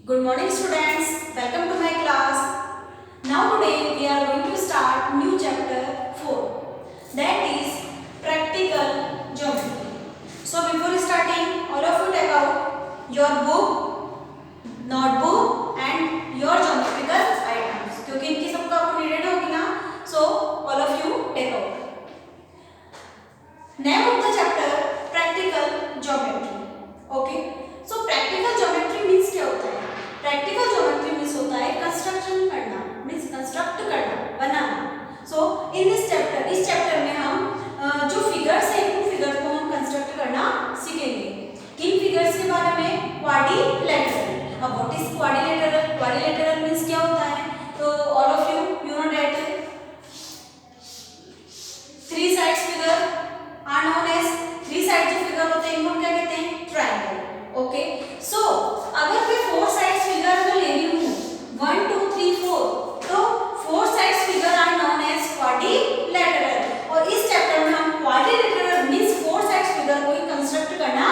Good morning students, welcome to my class. Now today we are going to start new chapter 4, that is practical geometry. So before starting, all of you take out your book, notebook and your geometrical items क्योंकि इनकी सबको आपको needed होगी ना. So all of you take out. Name of the chapter practical geometry. Okay. So practical geometry means क्या होता है? Practical geometry means होता है कंस्ट्रक्शन करना, मीन्स कंस्ट्रक्ट करना, बनाना. सो इन दिस चैप्टर, इस चैप्टर में हम जो फिगर्स है उन फिगर को हम कंस्ट्रक्ट करना सीखेंगे. किन फिगर्स के बारे में? क्वाड्रिलेटरल. अब what is quadrilateral? Quadrilateral means क्या होता है? तो all of you know that three sides figure are known as, three side जो फिगर होते हैं इनको क्या कहते हैं? ट्रायंगल. ओके. सो अगर मैं फोर साइड्स फिगर को ले रही हूँ 1 2 3 4, तो four sides figure are known as quadrilateral. और इस चैप्टर में हम quadrilateral means four sides figure को कंस्ट्रक्ट करना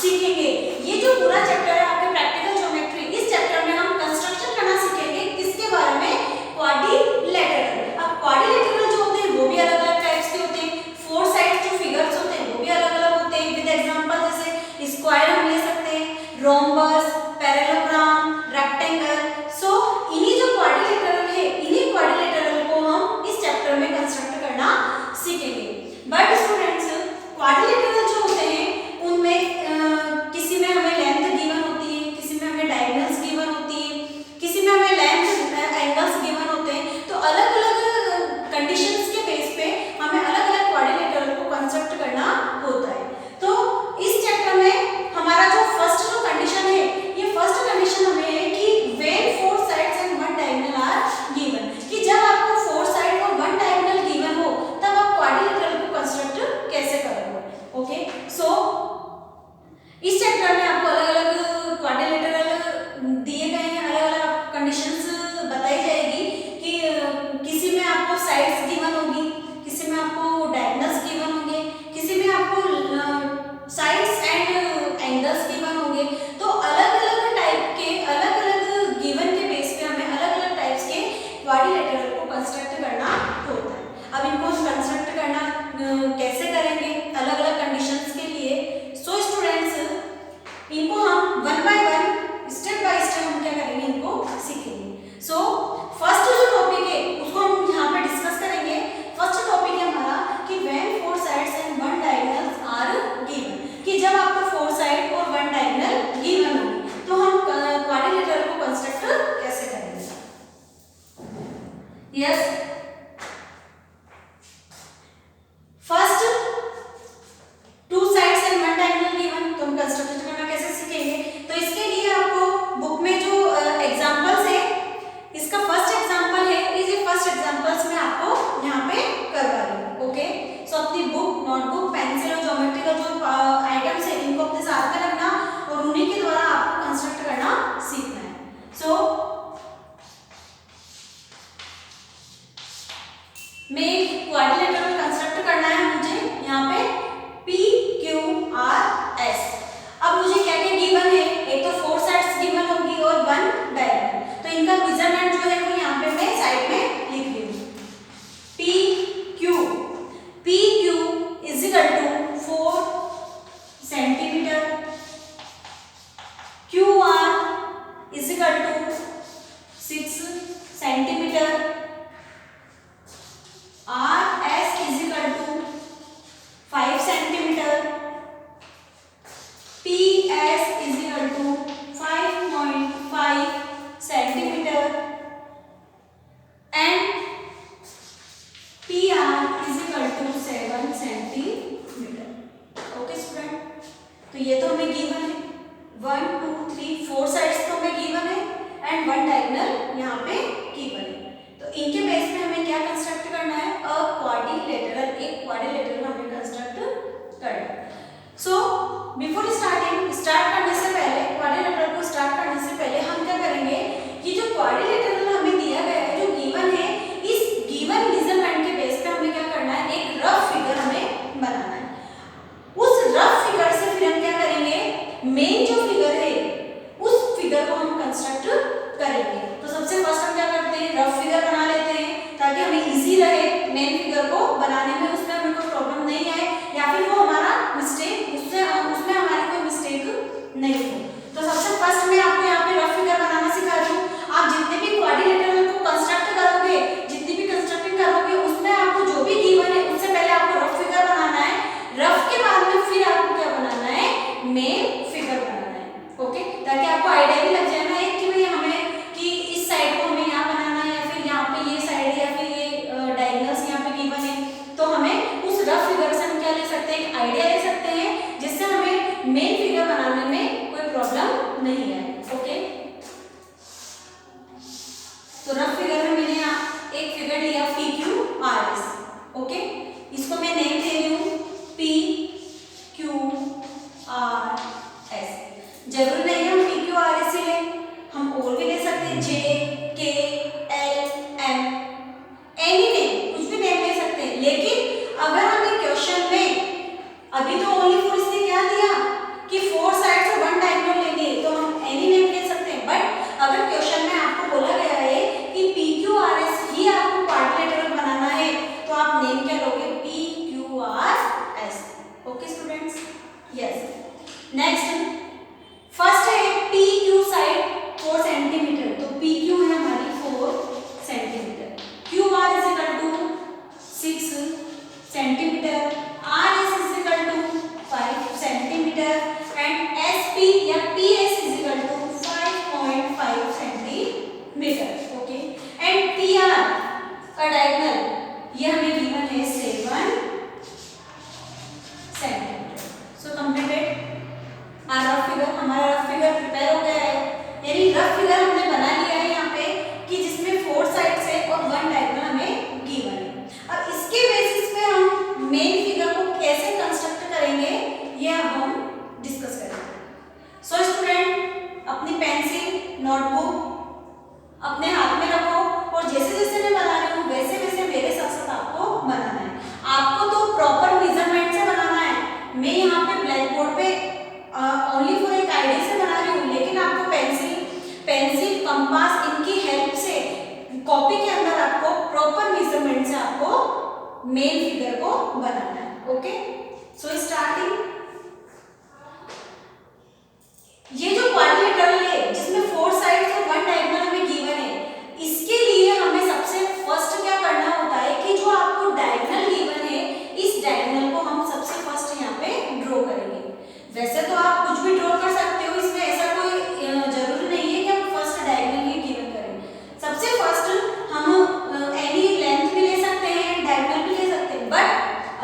सीखेंगे. ये जो पूरा चैप्टर है आपके प्रैक्टिकल ज्योमेट्री, इस चैप्टर में हम कंस्ट्रक्शन करना सीखेंगे. किसके बारे में? क्वाड्रिलेटरल. अब क्वाड्रिलेटरल जो होते हैं वो भी अलग अलग टाइप्स के होते हैं. फोर साइड्स जो फिगर्स होते हैं वो भी अलग अलग होते हैं. विद एग्जांपल जैसे स्क्वायर हम ले सकते हैं, रोम्बस, पैरेललोग्राम, रेक्टेंगल. सो इन्हीं जो क्वाड्रिलेटरल है, इन्हीं क्वाड्रिलेटरल को हम इस चैप्टर में कंस्ट्रक्ट करना सीखेंगे. बट स्टूडेंट्स, क्वाड्रिलेटरल जो होते हैं उनमें किसी में हमें लेंथ गिवन होती है, किसी में हमें डायगोनल्स गिवन होती है, किसी में हमें लेंथ एंगल्स गिवन होते हैं. तो अलग अलग कंडीशंस के बेस पे हमें अलग अलग क्वाड्रिलेटरल को कंस्ट्रक्ट करना होता है. तो इस चैप्टर में हमारा जो फर्स्ट जो कंडीशन है, ये फर्स्ट कंडीशन हमें है कि when four sides and one diagonal are given, कि जब आपको फोर साइड और वन डायगोनल गिवन हो तब आप क्वाड्रिलेटरल को कंस्ट्रक्ट कैसे करोगे. ओके. सो इस चैप्टर में आपको अलग अलग क्वाड्रिलेटरल दिए गए हैं, अलग अलग कंडीशंस बताई जाएगी कि किसी में आपको साइड्स गिवन होगी, किसी में आपको डायगोनल्स गिवन होंगे, किसी में आपको साइड्स एंड एंगल्स गिवन होंगे. तो अलग अलग टाइप के, अलग अलग गिवन के बेस पे हमें अलग अलग टाइप्स के क्वाड्रिलेटरल को कंस्ट्रक्ट करना होता है. अब इनको कंस्ट्रक्ट करना कैसे करेंगे अलग अलग कंडीशंस के लिए. सो स्टूडेंट्स, इनको हम one by one, step by step हम क्या करेंगे, इनको सीखेंगे. सो फर्स्ट जो टॉपिक है उसको हम यहाँ पे डिस्कस करेंगे. फर्स्ट टॉपिक है हमारा कि when four sides and one diagonals are given, कि जब आपको फोर साइड और वन डायगोनल गिवन होगी तो हम क्वाड्रिलेटरल को कंस्ट्रक्ट कैसे करेंगे. Yes, first two sides and one diagonal given, तो हम कंस्ट्रक्ट करना कैसे सीखेंगे. तो इसके लिए आपको बुक में जो एग्जांपल्स है, इसका फर्स्ट एग्जांपल है, इस फर्स्ट एग्जांपल्स में आपको यहाँ पे करवा रही हूँ. ओके. सो अपनी बुक, नोटबुक, पेंसिल और ज्योमेट्रिकल जो आइटम्स है इनको अपने साथ में रखना और उन्हीं के द्वारा आपको कंस्ट्रक्ट करना सीखना है. सो मैं क्वाड्रिलेटरल कंस्ट्रक्ट करना है मुझे यहाँ पे P Q R S. अब मुझे क्या क्या गिवन है? एक तो फोर साइड्स गिवन होगी और वन डायगोनल. तो इनका मेजरमेंट जो है वो यहाँ पे मैं साइड में लिख रही हूँ. P Q is equal to 4 centimetre, Q R is equal to 6 centimetre, R S is equal to 5 centimetre, P S is equal to 5.5 centimetre and P R is equal to 7 centimetre. Okay student, तो ये तो हमें given है. 1 2 3 4 sides तो हमें given है and one diagonal यहाँ पे गिवन है. तो इनके बेस पे हमें क्या कंस्ट्रक्ट करना है? अ क्वाड्रिलेटरल, एक क्वाड्रिलेटरल हमें कंस्ट्रक्ट करना है. सो बिफोर स्टार्टिंग, स्टार्ट करने से पहले, क्वाड्रिलेटरल को स्टार्ट करने से पहले हम क्या करेंगे, ये जो क्वाड्रिलेटरल हमें दिया गया है, जो गिवन है, इस गिवन मेजरमेंट के बेस पे हमें क्या करना है, एक रफ फिगर हमें बनाना है. उस रफ फिगर से फिर हम क्या करेंगे, मेन जो फिगर है उस फिगर को हम कंस्ट्रक्ट मेन फिगर बनाना है। ओके, ताकि आपको आइडिया भी लग जाए ना एक कि भाई हमें कि इस साइड को हमें यहाँ बनाना है, या फिर यहाँ पे ये साइड, या फिर ये डायगोनल्स यहाँ पे गिवन है, तो हमें उस रफ फिगर से हम क्या ले सकते हैं, एक आइडिया ले सकते हैं, जिससे हमें मेन फिगर बनाने में कोई प्रॉब्लम नहीं है। ओके, तो रफ फिगर में मैंने यहाँ एक फिगर लिया PQRS। ओके, इसको मैं नेम दे रही हूँ PQRS। जरूर नहीं है हम PQRS ही लें, हम और भी ले सकते हैं, JKLM, एनी नेम, कुछ भी नेम ले सकते हैं। लेकिन अगर हमें क्वेश्चन में अभी तो ओनली फॉर इसने क्या दिया कि 4 साइड्स और 1 डायगोनल लेंगे, तो हम एनी नेम ले सकते हैं। बट अगर क्वेश्चन में आपको बोला गया है कि PQRS ही आपको क्वाड्रिलेटरल बनाना है, तो आप नेम क्या लोगे, PQRS। Okay students, yes. Next first है PQ साइड 4 सेंटीमीटर, तो PQ है हमारी 4 centimetre, QR is equal to 6 centimetre, RS is equal to 5 centimetre and SP या PS is equal to 5.5 centimetre. Okay, and PR का diagonal ये हमें given है 7 centimetre. So completed our rough figure, हमारा rough figure prepare हो गया है, यानी रफ फिगर हमने बना लिया है यहाँ पे कि जिसमें 4 साइड्स है और 1 डायगोनल हमें गिवन है। अब इसके बेसिस पे हम मेन फिगर को कैसे कंस्ट्रक्ट करेंगे ये अब हम डिस्कस करेंगे। सो स्टूडेंट, अपनी पेंसिल नोटबुक अपने हाथ में रखो और जैसे जैसे मैं बना रही हूँ वैसे वैसे मेरे साथ साथ आपको बनाना है। आपको तो प्रॉपर मेजरमेंट से बनाना है। मैं यहाँ पे ब्लैक बोर्ड पे ओनली फॉर एक आइडिया से बना रही हूँ, लेकिन आपको पेंसिल कंपास इनकी हेल्प से कॉपी के अंदर आपको प्रॉपर मेजरमेंट से आपको मेन फिगर को बनाना है। ओके, सो स्टार्टिंग, ये जो क्वाड्रिलेटरल है जिसमें 4 साइड्स और 1 डायगोनल हमें गिवन है, इसके लिए हमें सबसे फर्स्ट क्या करना होता है कि जो आपको डायगोनल गिवन है, इस डायगोनल को हम सबसे फर्स्ट यहाँ पे ड्रॉ करेंगे। वैसे तो आप कुछ भी ड्रॉ कर सकते हो, इसमें ऐसा कोई जरूरी नहीं है कि आप फर्स्ट डायगोनल ही गिवन करें। सबसे फर्स्ट हम एनी लेंथ भी ले सकते हैं, डायगोनल भी ले सकते हैं, बट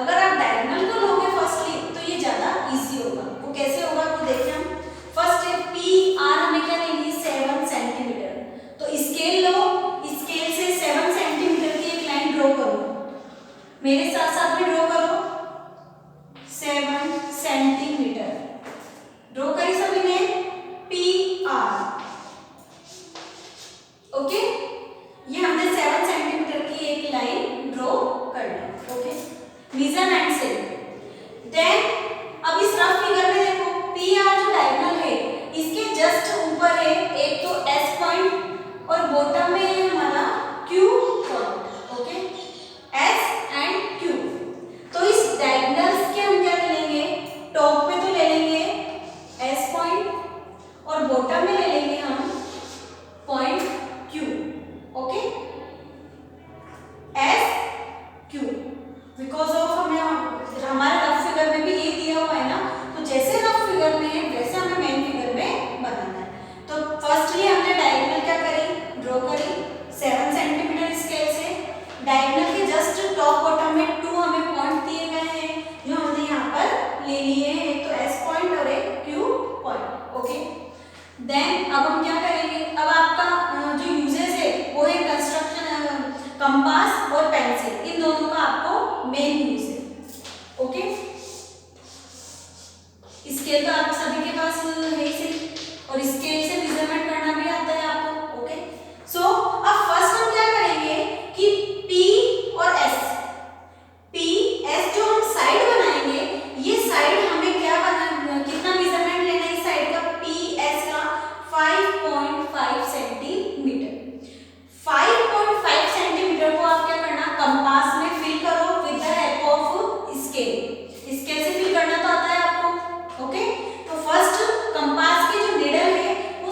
अगर आप डायगोनल को लोगे फर्स्टली तो ये ज्यादा इजी होगा। वो कैसे होगा वो देखिए हम। फर्स्ट है PR, हमें क्या लेंगे 7 सेंटीमीटर, तो स्केल लो, स्केल से 7 सेंटीमीटर की एक लाइन ड्रॉ करो, मेरे साथ साथ में ड्रॉ करो। 7 सेंटीमीटर ड्रॉ करी सभी ने, PR। ओके, ये हमने 7 सेंटीमीटर की एक लाइन ड्रॉ कर ली। ओके, मेजरमेंट से देन अब इस रफ फिगर में देखो PR जो डायगोनल है इसके जस्ट ऊपर है एक तो S पॉइंट और बॉटम में है हमारा Q point. Okay, S and Q, तो इस डायगोनल्स के हम क्या ले लेंगे, टॉप पे तो ले लेंगे S पॉइंट और बॉटम में ले लेंगे हम point Q। Okay, S Q, because of हमें हमारे रफ फिगर में भी ये दिया हुआ है ना, तो जैसे रफ फिगर में है वैसे हमें मेन फिगर में बनाना है। तो फर्स्टली हमने डायगोनल क्या करी, ड्रॉ करी 7 सेंटीमीटर स्केल से। डायगोनल के जस्ट टॉप बॉटम में 2 हमें पॉइंट दिए गए हैं जो हमने यहाँ पर ले लिए हैं, एक तो S पॉइंट और एक Q पॉइंट। ओके, देन अब हम क्या करेंगे, अब आपका जो यूजेस है वो है कंस्ट्रक्शन, कंपास और पेंसिल, इन दोनों का आपको मेन यूज है। ओके, स्केल तो आप सभी के पास है ही सही, और स्केल से मेजरमेंट करना भी आता है आपको। ओके, सो अब फर्स्ट हम क्या करेंगे कि P और S, PS जो हम साइड बनाएंगे, ये साइड हमें क्या कितना मेजरमेंट लेना है इस साइड का, PS का 5.5 सेंटीमीटर। 5.5 सेंटीमीटर को आप क्या करना, कंपास में फिल करो with the help of scale. Scale से फिल करना तो आता है आपको। ओके, तो फर्स्ट कंपास की जो नीडल है वो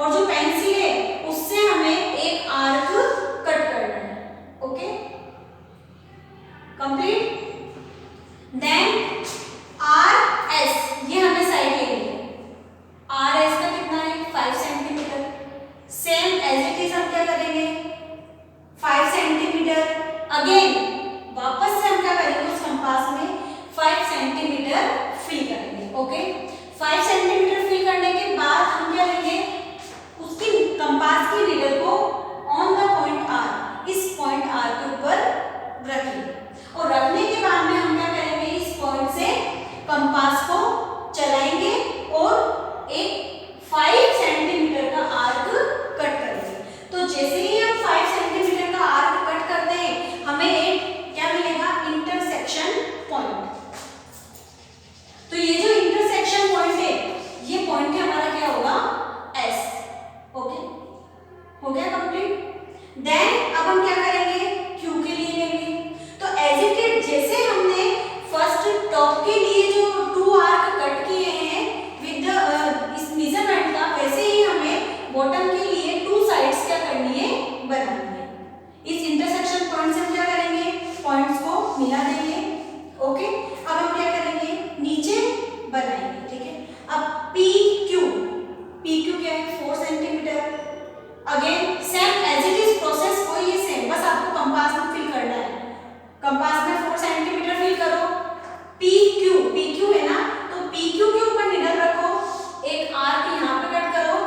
और जो पेंसिल है उससे हमें एक आर्क कट करना है। Okay, complete. Then R S, ये हमें साइड लेनी है। आर एस का कितना है 5 centimetre. Same as it is हम क्या करेंगे 5 सेंटीमीटर। अगेन वापस से हम क्या करेंगे उस कंपास में 5 सेंटीमीटर फिल करेंगे। ओके, 5 सेंटीमीटर फिल करने के बाद हम क्या लेंगे उसकी कंपास की नीडल को ऑन द पॉइंट आर, इस पॉइंट आर के ऊपर रखेंगे और रखने के बाद में हम क्या करेंगे इस पॉइंट से कंपास को चलाएंगे और एक 5 सेंटीमीटर का आर्क कट करेंगे। तो जैसे ही हम 5 सेंटीमीटर का आर्क कट करते हैं हमें एक क्या मिलेगा इंटरसेक्शन पॉइंट। तो ये जो इंटरसेक्शन पॉइंट है ये पॉइंट हमारा क्या होगा एस। ओके, हो गया कंप्लीट। देन अब हम क्या करेंगे क्यू के लिए लेंगे। तो एज इट इज जैसे हमने फर्स्ट टॉप के लिए जो 2 आर्क कट किए हैं विद इस मेजरमेंट का, वैसे ही हमें बॉटम के लिए 2 साइड्स क्या करनी है बनानी है। इस इंटरसेक्शन पॉइंट से हम क्या करेंगे पॉइंट्स को मिला देंगे। ओके, अब हम क्या करेंगे नीचे बनाएंगे। ठीक है, अब पी क्यू क्या है 4 centimetre. Again same as it is process वही है सेम, बस आपको कंपास में फिल करना है। कंपास में 4 सेंटीमीटर फिल करो। पी क्यू है ना, तो पी क्यू के ऊपर निडल रखो, एक आर्क यहाँ पे कट करो।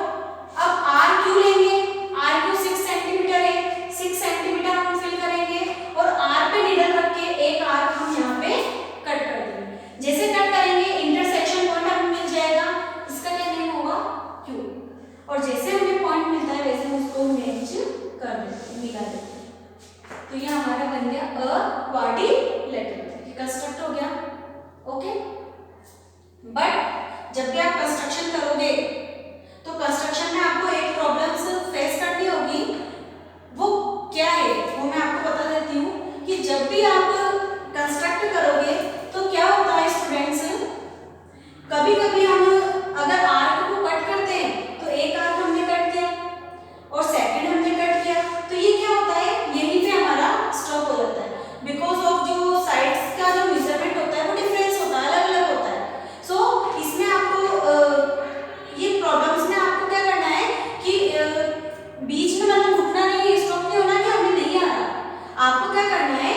अब आर क्यू लेंगे, आर क्यू 6 सेंटीमीटर है, 6 सेंटीमीटर हम फिल करेंगे और आर पे निडल रख के एक आर्क हम यहाँ पे कट कर देंगे। जैसे कट करेंगे इंटरसेक्शन पॉइंट हमें मिल जाएगा, इसका क्या नेम होगा क्यू। और जैसे हमें पॉइंट मिलता है वैसे हम उसको मैच कर देते हैं, मिला देते हैं। तो ये हमारा बन गया अ क्वाड्रिलेटरल, कंस्ट्रक्ट हो गया। ओके, बट जब भी आप कंस्ट्रक्शन करोगे तो कंस्ट्रक्शन में आपको एक प्रॉब्लम्स फेस करनी होगी। वो क्या है वो मैं आपको बता देती हूँ कि जब भी आप कंस्ट्रक्ट करोगे तो क्या होता है स्टूडेंट्स, कभी कभी हम अगर आर्क को कट करते हैं तो एक आर्क हमने कट किया और सेकंड हमने कट किया, तो ये क्या होता है यहीं पे हमारा स्टॉप हो जाता है। बिकॉज ऑफ जो साइड्स का जो मेजरमेंट होता है वो डिफरेंस होता है, अलग अलग होता है। सो इसमें आपको ये प्रॉब्लम्स में आपको क्या करना है कि बीच में मतलब रुकना नहीं है, स्टॉप नहीं होना कि हमें नहीं आ रहा। आपको क्या करना है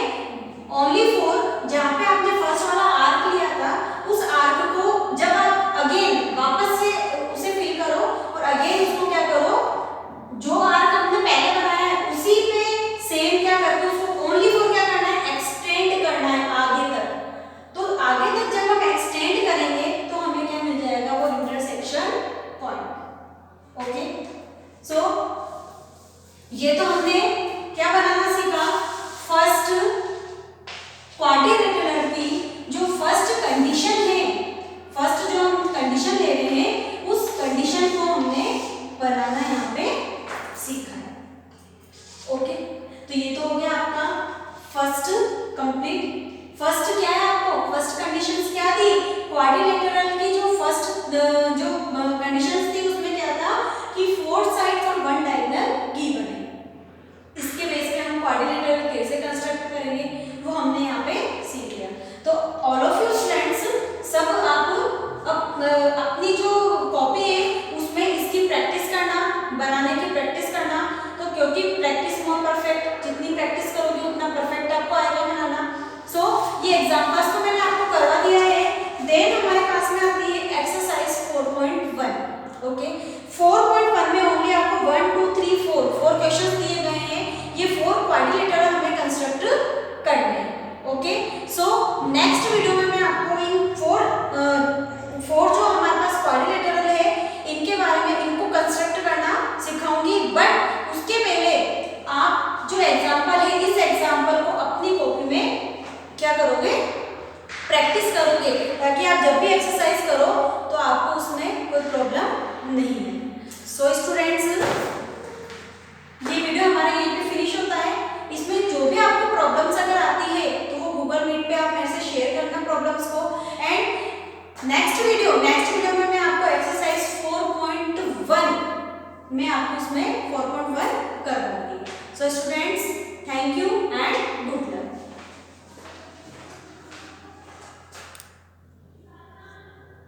ओनली फॉर जहाँ पे आपने फर्स्ट वाला आर्क लिया था उस आर्क को जब आप अगेन वापस से उसे फिल करो और अगेन उसको क्या करो जो आर्क हमने पहले बनाया है उसी पे सेम क्या करके उसको ओनली फॉर क्या करना है एक्सटेंड करना है आगे तक। तो आगे तक जब हम एक्सटेंड करेंगे तो हमें क्या मिल जाएगा वो इंटरसेक्शन पॉइंट। ओके, सो ये तो हमने क्या बनाना सीखा फर्स्ट क्वाड्रिलेटरल की जो फर्स्ट कंडीशन है, फर्स्ट जो हम कंडीशन ले रहे हैं उस कंडीशन को हमने बनाना यहाँ पे सीखा है। ओके, तो ये तो हो गया आपका फर्स्ट कंप्लीट। फर्स्ट क्या है आपको फर्स्ट कंडीशंस क्या थी क्वाड्रिलेटरल की जो फर्स्ट जो कंडीशंस थी उसमें क्या था कि 4 साइड्स और 1 डायगोनल गिवन है। इसके बेस पे हम क्वाड्रिलेटरल कैसे कंस्ट्रक्ट करेंगे वो हमने यहाँ पे सीख लिया। तो ऑल ऑफ यू स्टूडेंट्स सब आप अपनी जो कॉपी है उसमें इसकी प्रैक्टिस करना, बनाने की प्रैक्टिस करना। तो क्योंकि प्रैक्टिस मोर परफेक्ट, जितनी प्रैक्टिस करोगे उतना परफेक्ट आपको आएगा बनाना। सो ये एग्जांपल्स तो मैंने आपको करवा दिया है। देन हमारे पास में आती है एक्सरसाइज 4.1। ओके, 4.1 में ओनली आपको 1 2 3 4 क्वेश्चंस दिए गए हैं। ये 4 क्वाड्रिलेटरल हमें कंस्ट्रक्ट करने हैं। ओके, सो नेक्स्ट वीडियो में मैं आपको इन 4 जो हमारे पास क्वाड्रिलेटरल है इनके बारे में इनको कंस्ट्रक्ट करना सिखाऊंगी। बट उसके पहले आप जो एग्जाम्पल है इस एग्जाम्पल को अपनी कॉपी में क्या करोगे प्रैक्टिस करोगे, ताकि आप जब भी एक्सरसाइज करो तो आपको उसमें कोई प्रॉब्लम नहीं है।